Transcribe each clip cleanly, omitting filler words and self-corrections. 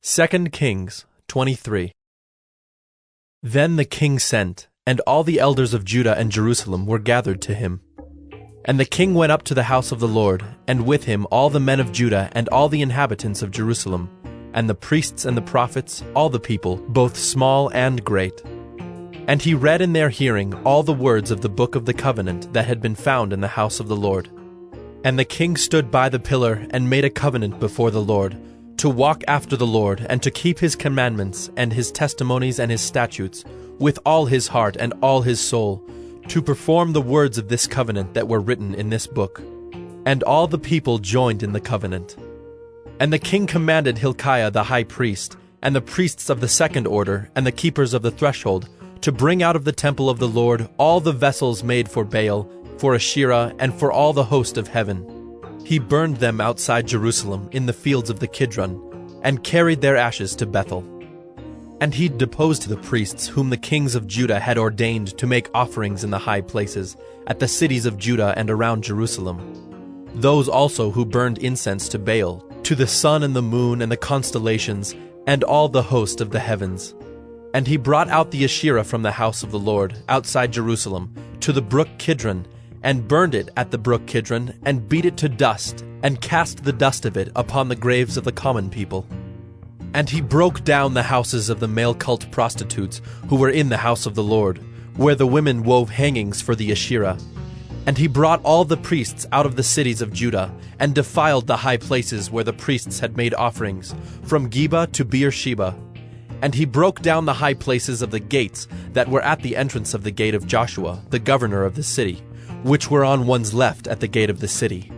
2 Kings 23. Then the king sent, and all the elders of Judah and Jerusalem were gathered to him. And the king went up to the house of the Lord, and with him all the men of Judah and all the inhabitants of Jerusalem, and the priests and the prophets, all the people, both small and great. And he read in their hearing all the words of the book of the covenant that had been found in the house of the Lord. And the king stood by the pillar and made a covenant before the Lord, to walk after the Lord, and to keep his commandments and his testimonies and his statutes, with all his heart and all his soul, to perform the words of this covenant that were written in this book. And all the people joined in the covenant. And the king commanded Hilkiah the high priest, and the priests of the second order, and the keepers of the threshold, to bring out of the temple of the Lord all the vessels made for Baal, for Asherah, and for all the host of heaven. He burned them outside Jerusalem in the fields of the Kidron, and carried their ashes to Bethel. And he deposed the priests whom the kings of Judah had ordained to make offerings in the high places, at the cities of Judah and around Jerusalem. Those also who burned incense to Baal, to the sun and the moon and the constellations, and all the host of the heavens. And he brought out the Asherah from the house of the Lord, outside Jerusalem, to the brook Kidron, and burned it at the brook Kidron, and beat it to dust, and cast the dust of it upon the graves of the common people. And he broke down the houses of the male cult prostitutes who were in the house of the Lord, where the women wove hangings for the Asherah. And he brought all the priests out of the cities of Judah, and defiled the high places where the priests had made offerings, from Geba to Beersheba. And he broke down the high places of the gates that were at the entrance of the gate of Joshua, the governor of the city, which were on one's left at the gate of the city.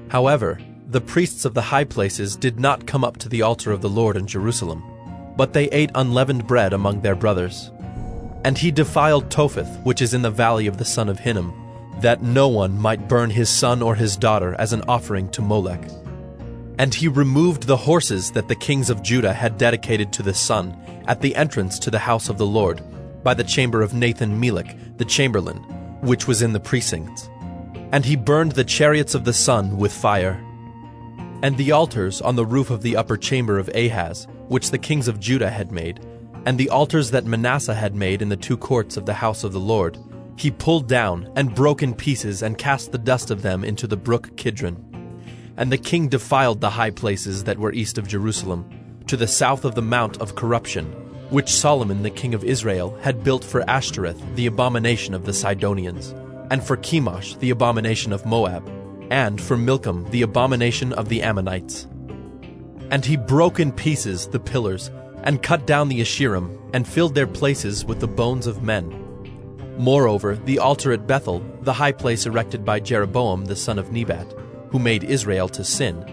However, the priests of the high places did not come up to the altar of the Lord in Jerusalem, but they ate unleavened bread among their brothers. And he defiled Topheth, which is in the valley of the son of Hinnom, that no one might burn his son or his daughter as an offering to Molech. And he removed the horses that the kings of Judah had dedicated to the sun at the entrance to the house of the Lord, by the chamber of Nathan-Melech, the chamberlain, which was in the precincts. And he burned the chariots of the sun with fire. And the altars on the roof of the upper chamber of Ahaz, which the kings of Judah had made, and the altars that Manasseh had made in the two courts of the house of the Lord, he pulled down and broke in pieces and cast the dust of them into the brook Kidron. And the king defiled the high places that were east of Jerusalem, to the south of the Mount of Corruption, which Solomon the king of Israel had built for Ashtoreth, the abomination of the Sidonians, and for Chemosh, the abomination of Moab, and for Milcom, the abomination of the Ammonites. And he broke in pieces the pillars, and cut down the Asherim, and filled their places with the bones of men. Moreover, the altar at Bethel, the high place erected by Jeroboam the son of Nebat, who made Israel to sin,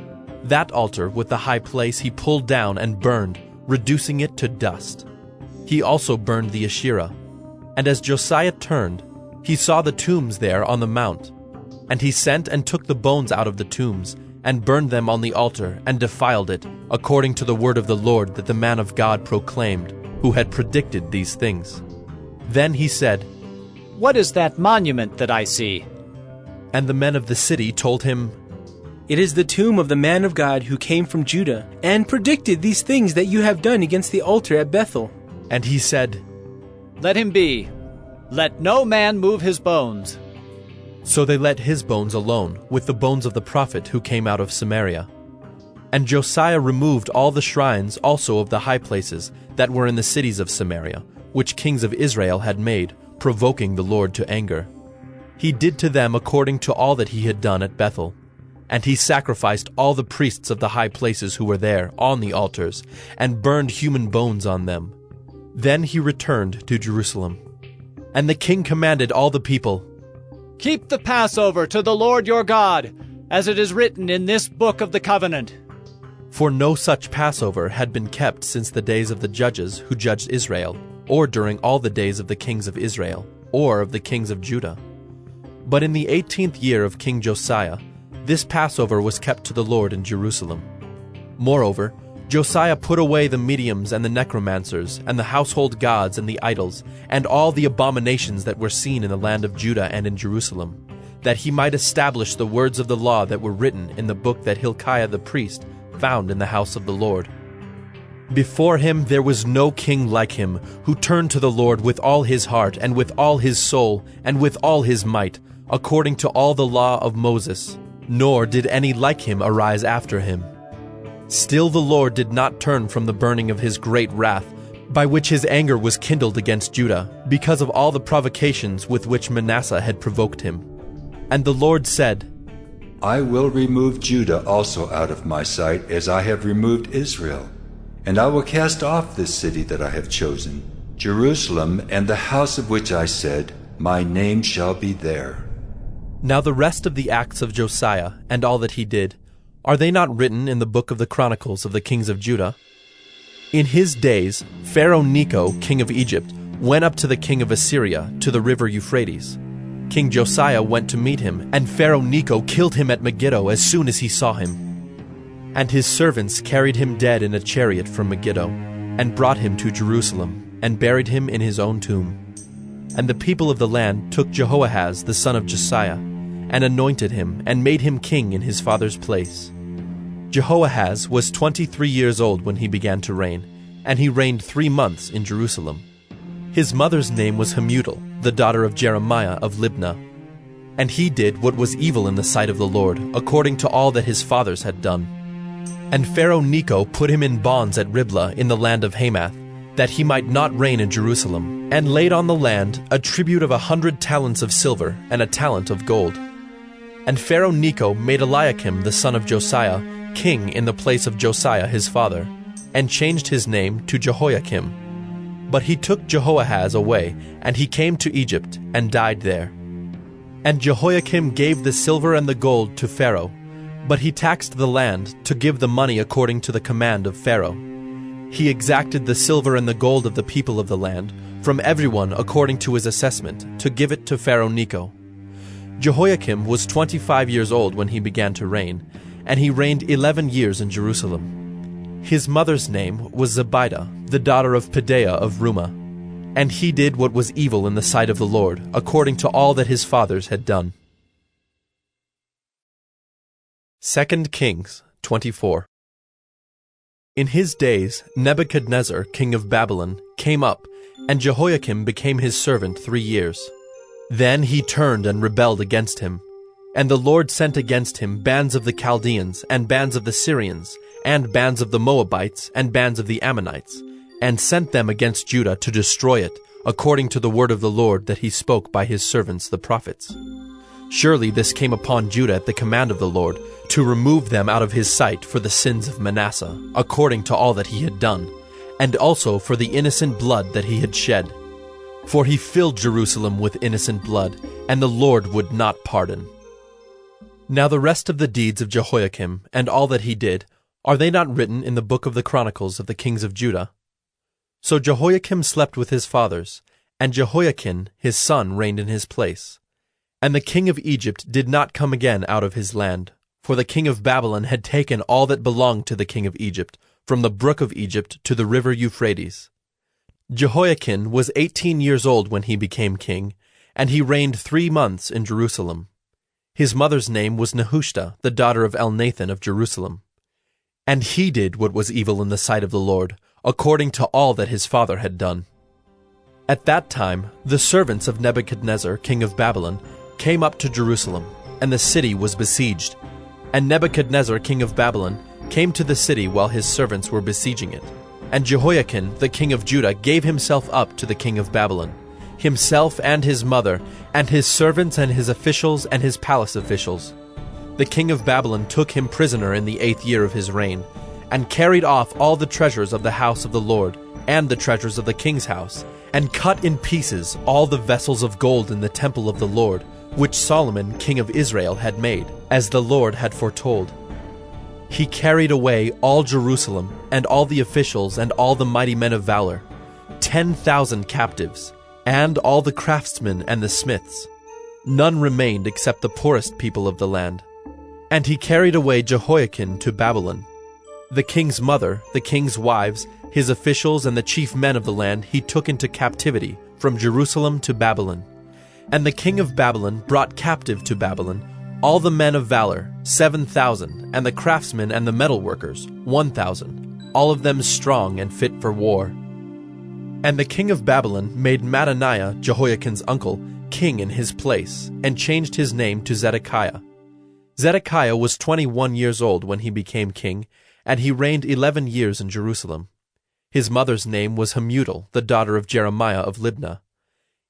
that altar with the high place he pulled down and burned, reducing it to dust. He also burned the Asherah. And as Josiah turned, he saw the tombs there on the mount. And he sent and took the bones out of the tombs, and burned them on the altar, and defiled it, according to the word of the Lord that the man of God proclaimed, who had predicted these things. Then he said, "What is that monument that I see?" And the men of the city told him, "It is the tomb of the man of God who came from Judah, and predicted these things that you have done against the altar at Bethel." And he said, "Let him be. Let no man move his bones." So they let his bones alone, with the bones of the prophet who came out of Samaria. And Josiah removed all the shrines also of the high places that were in the cities of Samaria, which kings of Israel had made, provoking the Lord to anger. He did to them according to all that he had done at Bethel. And he sacrificed all the priests of the high places who were there on the altars, and burned human bones on them. Then he returned to Jerusalem. And the king commanded all the people, "Keep the Passover to the Lord your God, as it is written in this book of the covenant." For no such Passover had been kept since the days of the judges who judged Israel, or during all the days of the kings of Israel, or of the kings of Judah. But in the 18th year of King Josiah, this Passover was kept to the Lord in Jerusalem. Moreover, Josiah put away the mediums and the necromancers, and the household gods and the idols, and all the abominations that were seen in the land of Judah and in Jerusalem, that he might establish the words of the law that were written in the book that Hilkiah the priest found in the house of the Lord. Before him there was no king like him, who turned to the Lord with all his heart and with all his soul and with all his might, according to all the law of Moses, nor did any like him arise after him. Still the Lord did not turn from the burning of his great wrath, by which his anger was kindled against Judah, because of all the provocations with which Manasseh had provoked him. And the Lord said, I will remove Judah also out of my sight, as I have removed Israel. And I will cast off this city that I have chosen, Jerusalem, and the house of which I said, My name shall be there. Now the rest of the acts of Josiah, and all that he did, are they not written in the book of the Chronicles of the kings of Judah? In his days, Pharaoh Necho, king of Egypt, went up to the king of Assyria, to the river Euphrates. King Josiah went to meet him, and Pharaoh Necho killed him at Megiddo as soon as he saw him. And his servants carried him dead in a chariot from Megiddo, and brought him to Jerusalem, and buried him in his own tomb. And the people of the land took Jehoahaz the son of Josiah, and anointed him, and made him king in his father's place. Jehoahaz was 23 years old when he began to reign, and he reigned 3 months in Jerusalem. His mother's name was Hamutal, the daughter of Jeremiah of Libnah. And he did what was evil in the sight of the Lord, according to all that his fathers had done. And Pharaoh Necho put him in bonds at Riblah in the land of Hamath, that he might not reign in Jerusalem, and laid on the land a tribute of 100 talents of silver and a talent of gold. And Pharaoh Necho made Eliakim the son of Josiah king in the place of Josiah his father, and changed his name to Jehoiakim. But he took Jehoahaz away, and he came to Egypt, and died there. And Jehoiakim gave the silver and the gold to Pharaoh, but he taxed the land to give the money according to the command of Pharaoh. He exacted the silver and the gold of the people of the land, from everyone according to his assessment, to give it to Pharaoh Necho. Jehoiakim was 25 years old when he began to reign, and he reigned 11 years in Jerusalem. His mother's name was Zebidah, the daughter of Pedaiah of Rumah. And he did what was evil in the sight of the Lord, according to all that his fathers had done. 2 Kings 24. In his days Nebuchadnezzar, king of Babylon, came up, and Jehoiakim became his servant 3 years. Then he turned and rebelled against him. And the Lord sent against him bands of the Chaldeans, and bands of the Syrians, and bands of the Moabites, and bands of the Ammonites, and sent them against Judah to destroy it, according to the word of the Lord that he spoke by his servants the prophets. Surely this came upon Judah at the command of the Lord, to remove them out of his sight for the sins of Manasseh, according to all that he had done, and also for the innocent blood that he had shed. For he filled Jerusalem with innocent blood, and the Lord would not pardon. Now the rest of the deeds of Jehoiakim, and all that he did, are they not written in the book of the Chronicles of the kings of Judah? So Jehoiakim slept with his fathers, and Jehoiachin his son reigned in his place. And the king of Egypt did not come again out of his land, for the king of Babylon had taken all that belonged to the king of Egypt, from the brook of Egypt to the river Euphrates. Jehoiachin was 18 years old when he became king, and he reigned 3 months in Jerusalem. His mother's name was Nehushta, the daughter of Elnathan of Jerusalem. And he did what was evil in the sight of the Lord, according to all that his father had done. At that time the servants of Nebuchadnezzar, king of Babylon, came up to Jerusalem, and the city was besieged. And Nebuchadnezzar, king of Babylon, came to the city while his servants were besieging it. And Jehoiachin, the king of Judah, gave himself up to the king of Babylon, himself and his mother, and his servants and his officials and his palace officials. The king of Babylon took him prisoner in the 8th year of his reign, and carried off all the treasures of the house of the Lord, and the treasures of the king's house, and cut in pieces all the vessels of gold in the temple of the Lord, which Solomon king of Israel had made, as the Lord had foretold. He carried away all Jerusalem, and all the officials and all the mighty men of valor, 10,000 captives, and all the craftsmen and the smiths. None remained except the poorest people of the land. And he carried away Jehoiachin to Babylon. The king's mother, the king's wives, his officials, and the chief men of the land he took into captivity from Jerusalem to Babylon. And the king of Babylon brought captive to Babylon all the men of valor, 7,000, and the craftsmen and the metalworkers, 1,000. all of them strong and fit for war. And the king of Babylon made Mattaniah, Jehoiachin's uncle, king in his place, and changed his name to Zedekiah. Zedekiah was 21 years old when he became king, and he reigned 11 years in Jerusalem. His mother's name was Hamutal, the daughter of Jeremiah of Libnah.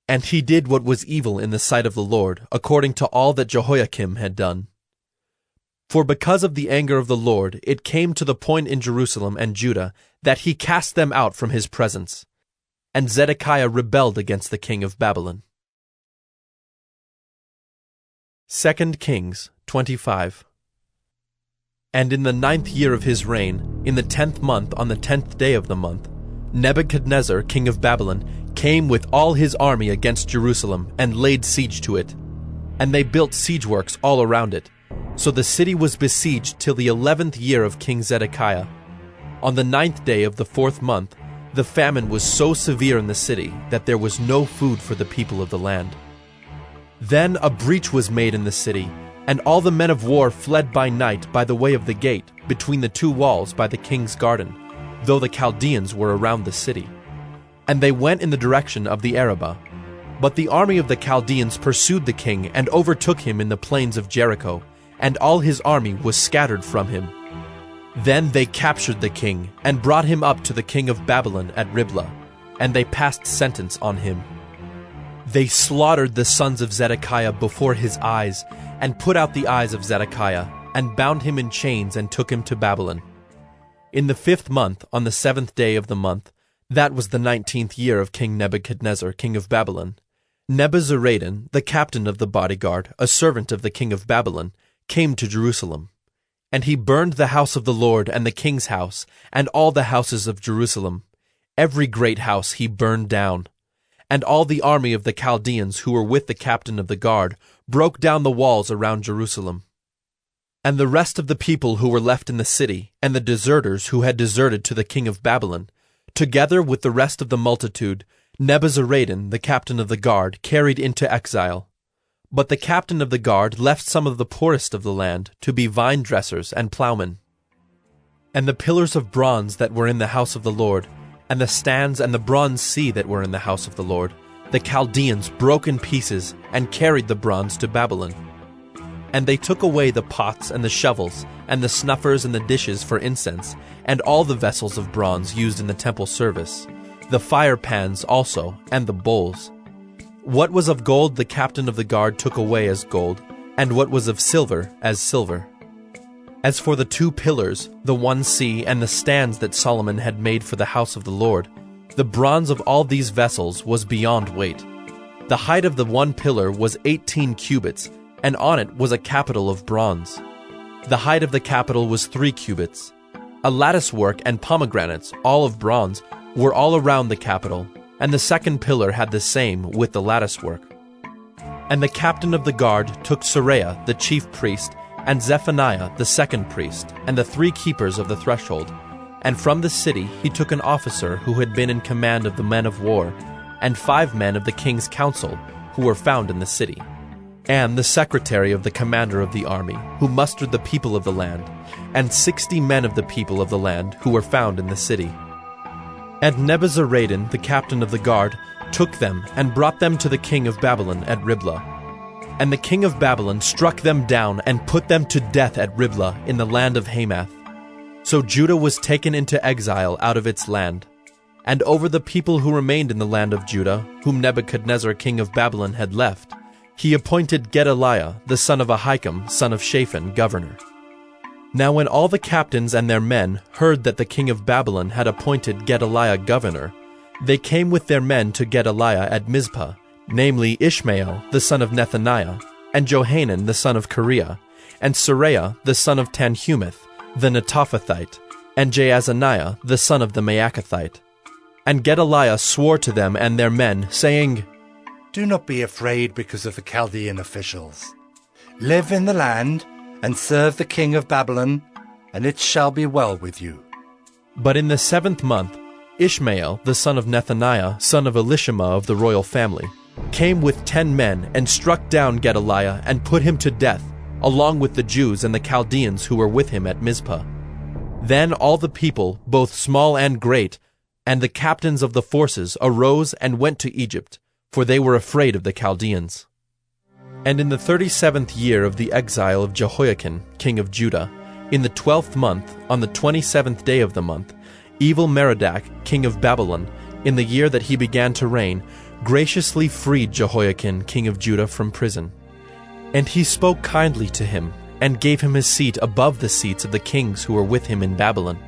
And he did what was evil in the sight of the Lord, according to all that Jehoiakim had done. For because of the anger of the Lord, it came to the point in Jerusalem and Judah that he cast them out from his presence. And Zedekiah rebelled against the king of Babylon. 2 Kings 25. And in the 9th year of his reign, in the 10th month on the 10th day of the month, Nebuchadnezzar, king of Babylon, came with all his army against Jerusalem and laid siege to it. And they built siege works all around it. So the city was besieged till the 11th year of King Zedekiah. On the 9th day of the 4th month, the famine was so severe in the city that there was no food for the people of the land. Then a breach was made in the city, and all the men of war fled by night by the way of the gate, between the two walls by the king's garden, though the Chaldeans were around the city. And they went in the direction of the Arabah. But the army of the Chaldeans pursued the king and overtook him in the plains of Jericho, and all his army was scattered from him. Then they captured the king, and brought him up to the king of Babylon at Riblah, and they passed sentence on him. They slaughtered the sons of Zedekiah before his eyes, and put out the eyes of Zedekiah, and bound him in chains and took him to Babylon. In the 5th month, on the 7th day of the month, that was the 19th year of King Nebuchadnezzar, king of Babylon, Nebuzaradan, the captain of the bodyguard, a servant of the king of Babylon, came to Jerusalem. And he burned the house of the Lord and the king's house, and all the houses of Jerusalem. Every great house he burned down. And all the army of the Chaldeans who were with the captain of the guard broke down the walls around Jerusalem. And the rest of the people who were left in the city, and the deserters who had deserted to the king of Babylon, together with the rest of the multitude, Nebuzaradan, the captain of the guard, carried into exile. But the captain of the guard left some of the poorest of the land to be vine dressers and plowmen. And the pillars of bronze that were in the house of the Lord, and the stands and the bronze sea that were in the house of the Lord, the Chaldeans broke in pieces and carried the bronze to Babylon. And they took away the pots and the shovels, and the snuffers and the dishes for incense, and all the vessels of bronze used in the temple service, the fire pans also, and the bowls. What was of gold the captain of the guard took away as gold, and what was of silver as silver. As for the 2 pillars, the one sea, and the stands that Solomon had made for the house of the Lord, the bronze of all these vessels was beyond weight. The height of the one pillar was 18 cubits, and on it was a capital of bronze. The height of the capital was 3 cubits. A lattice work and pomegranates, all of bronze, were all around the capital, and the second pillar had the same with the lattice work. And the captain of the guard took Seraiah the chief priest, and Zephaniah the second priest, and the 3 keepers of the threshold. And from the city he took an officer who had been in command of the men of war, and 5 men of the king's council, who were found in the city, and the secretary of the commander of the army, who mustered the people of the land, and 60 men of the people of the land, who were found in the city. And Nebuzaradan, the captain of the guard, took them and brought them to the king of Babylon at Riblah. And the king of Babylon struck them down and put them to death at Riblah in the land of Hamath. So Judah was taken into exile out of its land. And over the people who remained in the land of Judah, whom Nebuchadnezzar king of Babylon had left, he appointed Gedaliah, the son of Ahikam, son of Shaphan, governor. Now when all the captains and their men heard that the king of Babylon had appointed Gedaliah governor, they came with their men to Gedaliah at Mizpah, namely Ishmael the son of Nethaniah, and Johanan the son of Kareah, and Seraiah the son of Tanhumeth, the Netophathite, and Jaazaniah the son of the Maacathite. And Gedaliah swore to them and their men, saying, Do not be afraid because of the Chaldean officials. Live in the land, and serve the king of Babylon, and it shall be well with you. But in the 7th month, Ishmael, the son of Nethaniah, son of Elishama of the royal family, came with 10 men and struck down Gedaliah and put him to death, along with the Jews and the Chaldeans who were with him at Mizpah. Then all the people, both small and great, and the captains of the forces arose and went to Egypt, for they were afraid of the Chaldeans. And in the 37th year of the exile of Jehoiakim, king of Judah, in the 12th month, on the 27th day of the month, evil Merodach, king of Babylon, in the year that he began to reign, graciously freed Jehoiakim, king of Judah, from prison. And he spoke kindly to him, and gave him his seat above the seats of the kings who were with him in Babylon.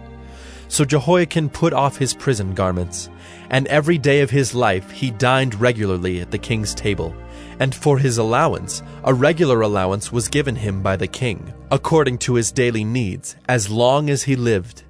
So Jehoiakim put off his prison garments, and every day of his life he dined regularly at the king's table. And for his allowance, a regular allowance was given him by the king, according to his daily needs, as long as he lived.